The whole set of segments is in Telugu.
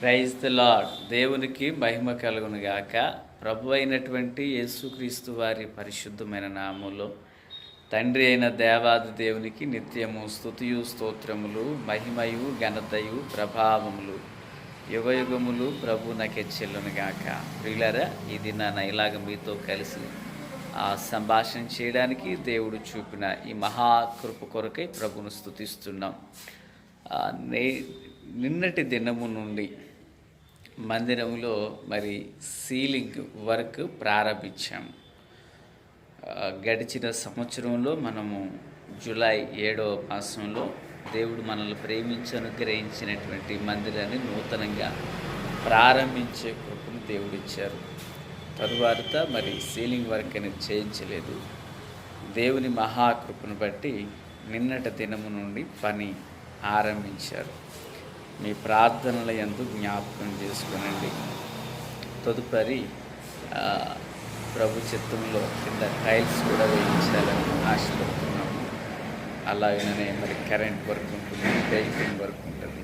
Praise the lord. దేవునికి మహిమ కలుగును గాక. ప్రభు అయినటువంటి యేసుక్రీస్తు వారి పరిశుద్ధమైన నామములో తండ్రి అయిన దేవాది దేవునికి నిత్యము స్తుతియు స్తోత్రములు, మహిమయు ఘనతయు ప్రభావములు యుగయుగములు ప్రభునకే చెల్లును గాక. ప్రియులారా, ఇది ఇలాగ మీతో కలిసి సంభాషణ చేయడానికి దేవుడు చూపిన ఈ మహాకృప కొరకై ప్రభును స్తుతిస్తున్నాం. నిన్నటి దినము నుండి మందిరంలో సీలింగ్ వర్క్ ప్రారంభించాము. గడిచిన సంవత్సరంలో మనము జూలై 7వ మాసంలో దేవుడు మనల్ని ప్రేమించి అనుగ్రహించినటువంటి మందిరాన్ని నూతనంగా ప్రారంభించే కృపను దేవుడిచ్చారు. తరువాత సీలింగ్ వర్క్ అనేది చేయించలేదు. దేవుని మహాకృపను బట్టి నిన్నటి దినము నుండి పని ఆరంభించారు. మీ ప్రార్థనల యందు జ్ఞాపకం చేసుకునండి. తదుపరి ప్రభు చిత్తంలో కింద టైల్స్ కూడా వేయించాలని ఆశపడుతున్నాము. అలాగనే కరెంట్ వర్క్ ఉంటుంది, పెయింటింగ్ వర్క్ ఉంటుంది.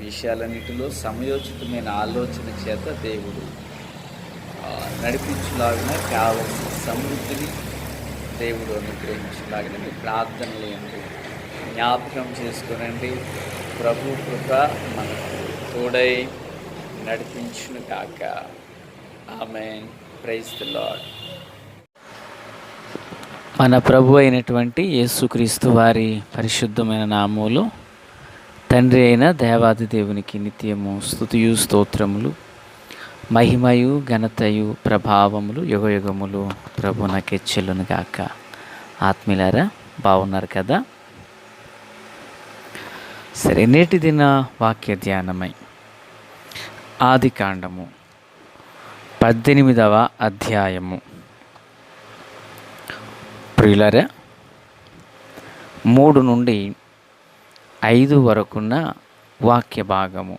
విషయాలన్నిటిలో సమయోచితమైన ఆలోచన చేత దేవుడు నడిపించులాగిన కావలసిన సమృద్ధిని దేవుడు అనుగ్రహించులాగిన మీ ప్రార్థనల యందు జ్ఞాపకం చేసుకునండి. ప్రభు కృప మనకు తోడై నడిపించును గాక. ఆమేన్. Praise the Lord. మన ప్రభు అయినటువంటి యేసుక్రీస్తు వారి పరిశుద్ధమైన నామములో తండ్రి అయిన దేవాది దేవునికి నిత్యము స్తుతియు స్తోత్రములు, మహిమయు ఘనతయు ప్రభావములు యుగయుగములు ప్రభునకే చెల్లును గాక. ఆత్మీయులారా, బాగున్నారు కదా? సరే, నేటి దిన వాక్య ధ్యానమై ఆదికాండము 18వ అధ్యాయము. ప్రియులారా, 3 నుండి 5 వరకున్న వాక్య భాగము.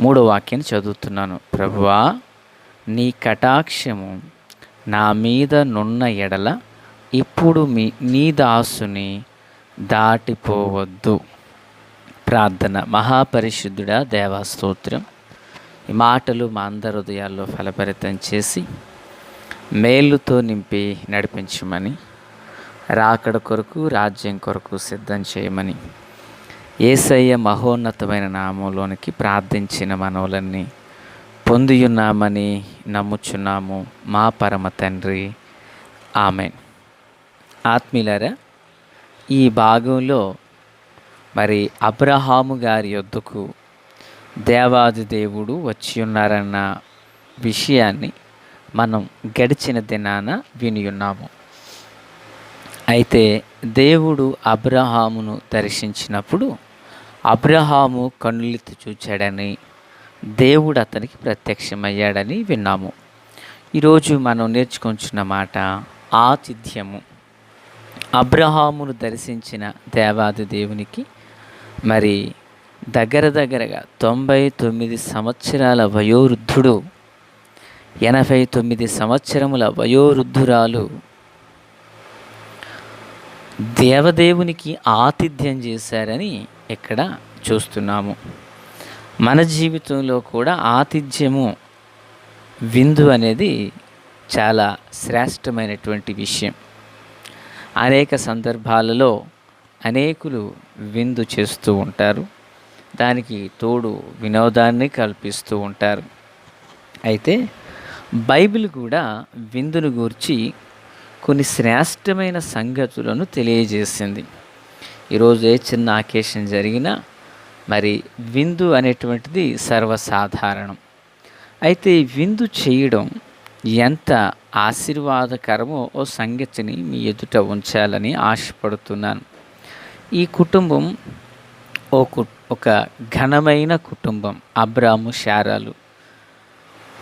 3వ వాక్యాన్ని చదువుతున్నాను. ప్రభువా, నీ కటాక్షము నా మీద నున్న ఎడల ఇప్పుడు నీ దాసుని దాటిపోవద్దు. ప్రార్థన. మహాపరిశుద్ధుడా దేవా, స్తోత్రం. ఈ మాటలు మా అందరి హృదయాల్లో ఫలభరితం చేసి మేలుతో నింపి నడిపించమని, రాకడ కొరకు రాజ్యం కొరకు సిద్ధం చేయమని యేసయ్య మహోన్నతమైన నామంలోనికి ప్రార్థించిన మనవులన్నీ పొందియున్నామని నమ్ముచున్నాము మా పరమ తండ్రి. ఆమేన్. ఆత్మీయులారా, ఈ భాగంలో అబ్రహాము గారి యొద్దకు దేవాది దేవుడు వచ్చి ఉన్నారన్న విషయాన్ని మనం గడిచిన దినాన విని ఉన్నాము. అయితే దేవుడు అబ్రహామును దర్శించినప్పుడు అబ్రహాము కన్నులెత్తి చూచాడని, దేవుడు అతనికి ప్రత్యక్షమయ్యాడని విన్నాము. ఈరోజు మనం నేర్చుకుంటున్న మాట ఆతిథ్యము. అబ్రహామును దర్శించిన దేవాది దేవునికి దగ్గరగా 99 సంవత్సరాల వయోవృద్ధుడు, 89 సంవత్సరముల వయోవృద్ధురాలు దేవదేవునికి ఆతిథ్యం చేశారని ఇక్కడ చూస్తున్నాము. మన జీవితంలో కూడా ఆతిథ్యము, విందు అనేది చాలా శ్రేష్టమైనటువంటి విషయం. అనేక సందర్భాలలో అనేకులు విందు చేస్తూ ఉంటారు. దానికి తోడు వినోదాన్ని కల్పిస్తూ ఉంటారు. అయితే బైబిల్ కూడా విందును గూర్చి కొన్ని శ్రేష్టమైన సంగతులను తెలియజేసింది. ఈరోజు ఏ చిన్న అకేషన్ జరిగినా విందు అనేటువంటిది సర్వసాధారణం. అయితే విందు చేయడం ఎంత ఆశీర్వాదకరమో ఓ సంగతిని మీ ఎదుట ఉంచాలని ఆశపడుతున్నాను. ఈ కుటుంబం ఒక ఘనమైన కుటుంబం. అబ్రాము, శారాలు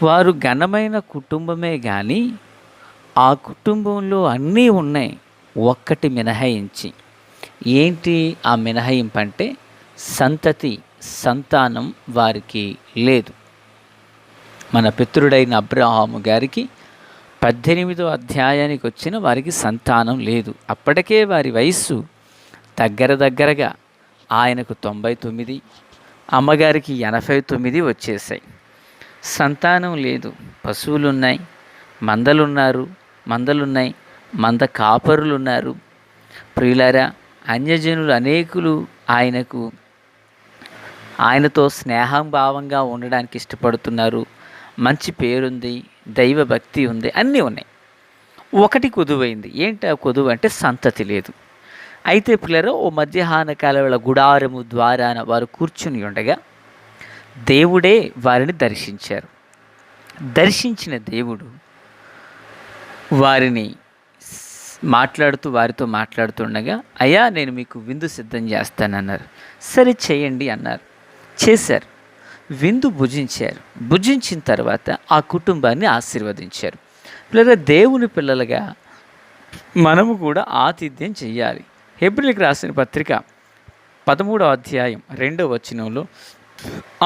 వారు ఘనమైన కుటుంబమే, కానీ ఆ కుటుంబంలో అన్నీ ఉన్నాయి, ఒక్కటి మినహాయించి. ఏంటి ఆ మినహాయింపు అంటే సంతానం వారికి లేదు. మన పితరుడైన అబ్రహాము గారికి 18వ అధ్యాయానికి వచ్చిన వారికి సంతానం లేదు. అప్పటికే వారి వయస్సు దగ్గరగా ఆయనకు 99, అమ్మగారికి 89 వచ్చేసాయి. సంతానం లేదు. పశువులున్నాయి, మందలున్నాయి, మంద కాపరులున్నారు. ప్రియులారా, అన్యజనులు అనేకులు ఆయనతో స్నేహం భావంగా ఉండడానికి ఇష్టపడుతున్నారు. మంచి పేరుంది, దైవ భక్తి ఉంది, అన్నీ ఉన్నాయి. ఒకటి కొదువైంది. ఏంటి ఆ కొదువు అంటే సంతతి లేదు. అయితే పిల్లలు ఓ మధ్యాహ్న కాల గుడారము ద్వారాన వారు కూర్చుని ఉండగా దేవుడే వారిని దర్శించారు. దర్శించిన దేవుడు వారిని వారితో మాట్లాడుతుండగా, అయ్యా నేను మీకు విందు సిద్ధం చేస్తానన్నారు. సరే చేయండి అన్నారు. చేశారు. విందు భుజించారు. భుజించిన తర్వాత ఆ కుటుంబాన్ని ఆశీర్వదించారు. పిల్లలు, దేవుని పిల్లలుగా మనము కూడా ఆతిథ్యం చెయ్యాలి. హెబ్రీయులకు రాసిన పత్రిక 13వ అధ్యాయం 2వ వచనంలో,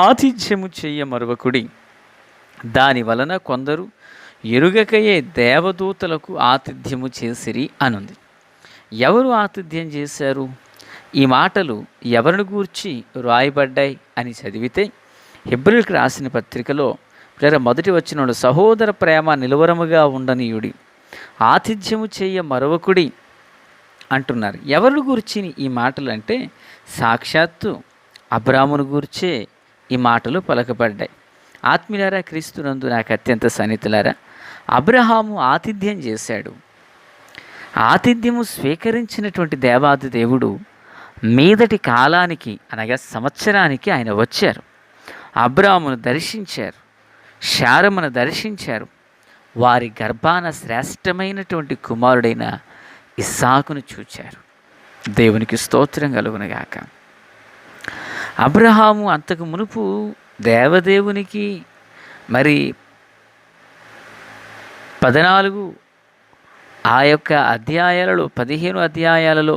ఆతిథ్యము చెయ్య మరువకుడి, దాని వలన కొందరు ఎరుగకయే దేవదూతలకు ఆతిథ్యము చేసిరి అనుంది. ఎవరు ఆతిథ్యం చేశారు? ఈ మాటలు ఎవరిని గూర్చి రాయబడ్డాయి అని చదివితే, హెబ్రీయులకు రాసిన పత్రికలో మొదటి వచనంలో, సహోదర ప్రేమ నిలువరముగా ఉండనీయుడి, ఆతిథ్యము చెయ్య మరొకడి అంటున్నారు. ఎవరి గురించి ఈ మాటలు అంటే సాక్షాత్తు అబ్రామును గూర్చే ఈ మాటలు పలకబడ్డాయి. ఆత్మీయులారా, క్రీస్తునందు నాకు అత్యంత సన్నిహితులారా, అబ్రహాము ఆతిథ్యం చేశాడు. ఆతిథ్యము స్వీకరించినటువంటి దేవాది దేవుడు మీదటి కాలానికి అనగా సంవత్సరానికి ఆయన వచ్చారు. అబ్రామును దర్శించారు, శారమును దర్శించారు. వారి గర్భాన శ్రేష్టమైనటువంటి కుమారుడైన ఇస్సాకును చూచారు. దేవునికి స్తోత్రం కలుగునుగాక. అబ్రహాము అంతకు మునుపు దేవదేవునికి 14 ఆ యొక్క అధ్యాయాలలో 15 అధ్యాయాలలో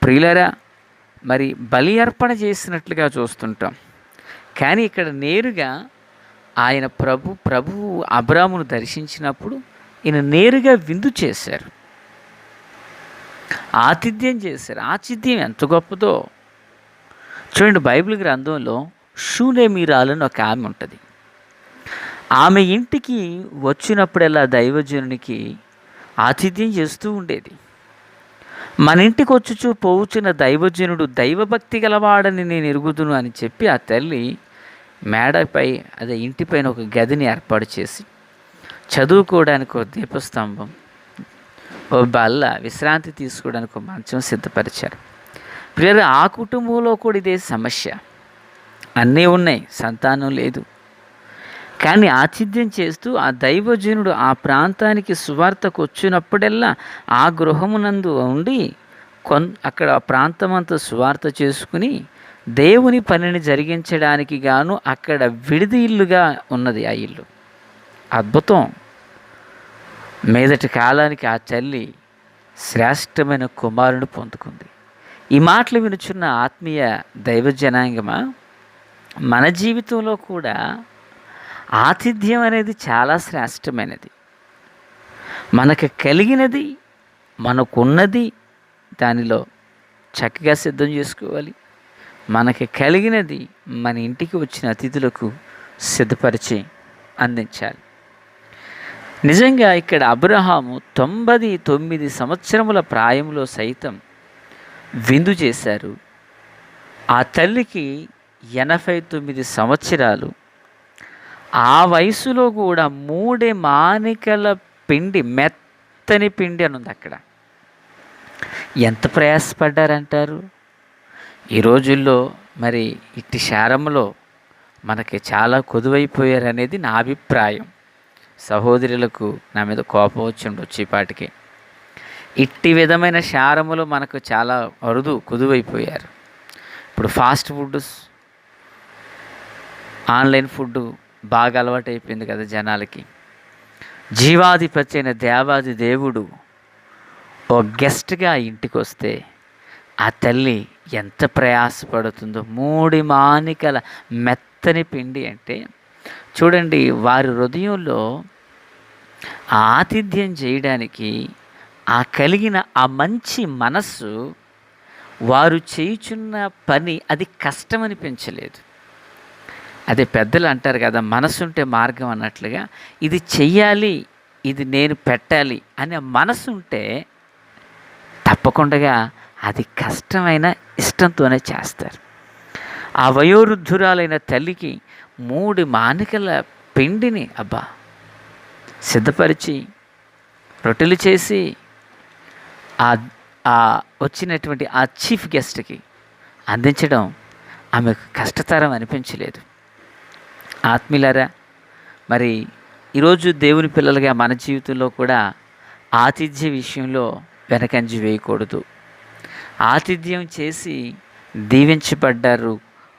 ప్రియులరా బలి అర్పణ చేసినట్లుగా చూస్తుంటాం. కానీ ఇక్కడ నేరుగా ఆయన ప్రభువు అబ్రామును దర్శించినప్పుడు ఈయన నేరుగా విందు చేశారు, ఆతిథ్యం చేశారు. ఆతిథ్యం ఎంత గొప్పదో చూడండి. బైబిల్ గ్రంథంలో షూనేమీరాలని ఒక ఆమె ఉంటుంది. ఆమె ఇంటికి వచ్చినప్పుడల్లా దైవజనునికి ఆతిథ్యం చేస్తూ ఉండేది. మన ఇంటికి వచ్చుచూ పోవుచున్న దైవజనుడు దైవభక్తి గలవాడని నేను ఎరుగుదును అని చెప్పి ఆ తల్లి మేడపై ఇంటిపైన ఒక గదిని ఏర్పాటు చేసి చదువుకోవడానికి ఒక దీపస్తంభం, ఓ బల్ల, విశ్రాంతి తీసుకోవడానికి ఒక మంచం సిద్ధపరిచారు. ప్రియరు, ఆ కుటుంబంలో కూడా ఇదే సమస్య. అన్నీ ఉన్నాయి, సంతానం లేదు. కానీ ఆతిథ్యం చేస్తూ ఆ దైవజనుడు ఆ ప్రాంతానికి సువార్తకు వచ్చినప్పుడల్లా ఆ గృహమునందు ఉండి అక్కడ ఆ ప్రాంతమంతా సువార్త చేసుకుని దేవుని పనిని జరిగించడానికి గాను అక్కడ విడిది ఇల్లుగా ఉన్నది ఆ ఇల్లు. అద్భుతం. మీదటి కాలానికి ఆ తల్లి శ్రేష్టమైన కుమారుని పొందుకుంది. ఈ మాటలు వినుచున్న ఆత్మీయ దైవ జనాంగమా, మన జీవితంలో కూడా ఆతిథ్యం అనేది చాలా శ్రేష్టమైనది. మనకు కలిగినది, మనకున్నది దానిలో చక్కగా సిద్ధం చేసుకోవాలి. మనకి కలిగినది మన ఇంటికి వచ్చిన అతిథులకు సిద్ధపరిచి అందించాలి. నిజంగా ఇక్కడ అబ్రహాము 99 సంవత్సరముల ప్రాయంలో సైతం విందు చేశారు. ఆ తల్లికి 89 సంవత్సరాలు. ఆ వయసులో కూడా 3 మానికల పిండి, మెత్తని పిండి అని ఉంది అక్కడ. ఎంత ప్రయాసపడ్డారంటారు? ఈ రోజుల్లో ఇట్టి శారంలో మనకి చాలా కొదువైపోయారనేది నా అభిప్రాయం. సహోదరులకు నా మీద కోపం వచ్చి ఉండొచ్చు ఈ పాటికి. ఇట్టి విధమైన శారములు మనకు చాలా అరుదు, కొదువైపోయారు. ఇప్పుడు ఫాస్ట్ ఫుడ్, ఆన్లైన్ ఫుడ్ బాగా అలవాటు అయిపోయింది కదా జనాలకి. జీవాధిపతి అయిన దేవాది దేవుడు ఓ గెస్ట్గా ఇంటికి వస్తే ఆ తల్లి ఎంత ప్రయాసపడుతుందో. 3 మానికల మెత్తని పిండి అంటే చూడండి, వారి హృదయంలో ఆతిథ్యం చేయడానికి ఆ కలిగిన ఆ మంచి మనస్సు, వారు చేయుచున్న పని అది కష్టమనిపించలేదు. అదే పెద్దలు అంటారు కదా, మనసుంటే మార్గం అన్నట్లుగా ఇది చెయ్యాలి, ఇది నేను పెట్టాలి అనే మనసు ఉంటే తప్పకుండా అది కష్టమైన ఇష్టంతోనే చేస్తారు. ఆ వయోవృద్ధురాలైన తల్లికి 3 మానికల పిండిని సిద్ధపరిచి రొట్టెలు చేసి ఆ వచ్చినటువంటి ఆ చీఫ్ గెస్ట్కి అందించడం ఆమెకు కష్టతరం అనిపించలేదు. ఆత్మీయులారా, మరి ఈరోజు దేవుని పిల్లలుగా మన జీవితంలో కూడా ఆతిథ్య విషయంలో వెనకంజి వేయకూడదు. ఆతిథ్యం చేసి దీవించబడ్డారు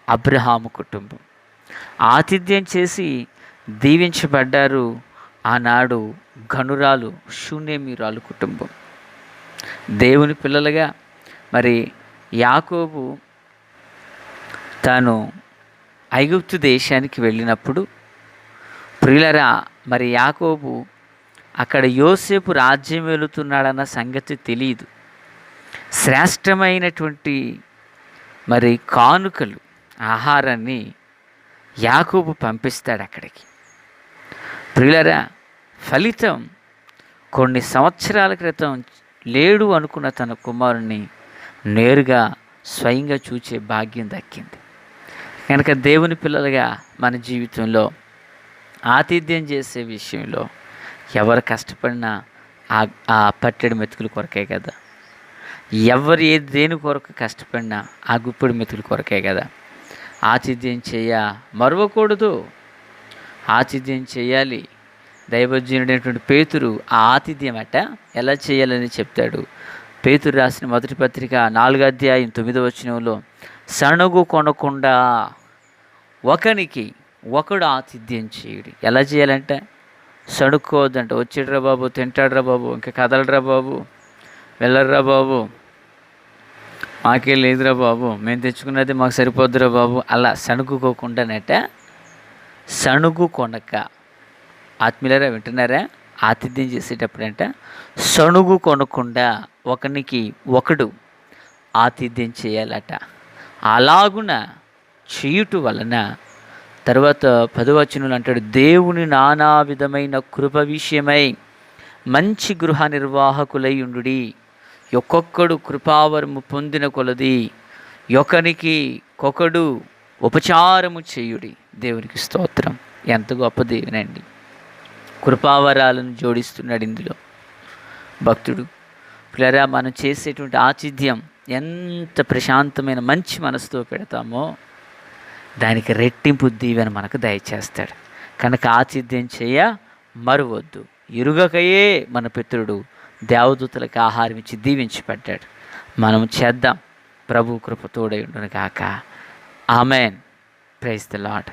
అబ్రహాము కుటుంబం. ఆతిథ్యం చేసి దీవించబడ్డారు ఆనాడు గనురాలు షూనేమీరాలు కుటుంబం. దేవుని పిల్లలుగా మరి యాకోబు తాను ఐగుప్తు దేశానికి వెళ్ళినప్పుడు ప్రియులరా, మరి యాకోబు అక్కడ యోసేపు రాజ్యం వెళుతున్నాడన్న సంగతి తెలియదు. శ్రేష్టమైనటువంటి మరి కానుకలు, ఆహారాన్ని యాకోబు పంపిస్తాడు అక్కడికి. ప్రియులరా, ఫలితం కొన్ని సంవత్సరాల క్రితం లేడు అనుకున్న తన కుమారుణ్ణి నేరుగా స్వయంగా చూచే భాగ్యం దక్కింది. కనుక దేవుని పిల్లలుగా మన జీవితంలో ఆతిథ్యం చేసే విషయంలో ఎవరు కష్టపడినా ఆ పట్టెడు మెతుకుల కొరకే కదా. ఎవరు దేని కొరకు కష్టపడినా ఆ గుప్పెడు మెతుకుల కొరకే కదా. ఆతిథ్యం మరవకూడదు, ఆతిథ్యం చేయాలి. దైవజనుడైనటువంటి పేతురు ఆ ఆతిథ్యం ఎలా చేయాలని చెప్తాడు. పేతురు రాసిన మొదటి పత్రిక 4వ అధ్యాయం 9వ వచనంలో, సణుగు కొనకుండా ఒకనికి ఒకడు ఆతిథ్యం చేయుడి. ఎలా చేయాలంటే సణుక్కోవద్దంట. వచ్చాడురా బాబు, తింటాడురా బాబు, ఇంకా కదలరా బాబు, వెళ్ళర్రా బాబు, మాకే లేదురా బాబు, మేము తెచ్చుకున్నది మాకు సరిపోద్దురా బాబు, అలా సణుగుకోకుండానట. సణుగు కొనక, ఆత్మీయులారా వింటున్నారా, ఆతిథ్యం చేసేటప్పుడంట సణుగు కొనకుండా ఒకనికి ఒకడు ఆతిథ్యం చేయాలట. అలాగున చేయుట వలన తర్వాత 10వ వచనంలో అంటాడు, దేవుని నానా విధమైన కృప విషయమై మంచి గృహ నిర్వాహకులై ఉండుడి. ఒక్కొక్కడు కృపావరము పొందిన కొలది ఒకనికి కొకడు ఉపచారము చేయుడి. దేవునికి స్తోత్రం. ఎంత గొప్ప దేవునండి. కృపావరాలను జోడిస్తున్నాడు ఇందులో భక్తుడు. పిల్లరా, మనం చేసేటువంటి ఆతిథ్యం ఎంత ప్రశాంతమైన మంచి మనసుతో పెడతామో దానికి రెట్టింపు దీవెన మనకు దయచేస్తాడు. కనుక ఆతిథ్యం మరువద్దు. ఎరుగకయే మన పితరుడు దేవదూతలకు ఆహారం ఇచ్చి దీవించి పెట్టాడు. మనం చేద్దాం. ప్రభు కృప తోడై ఉండును గాక. ఆమెన్. Praise the lord.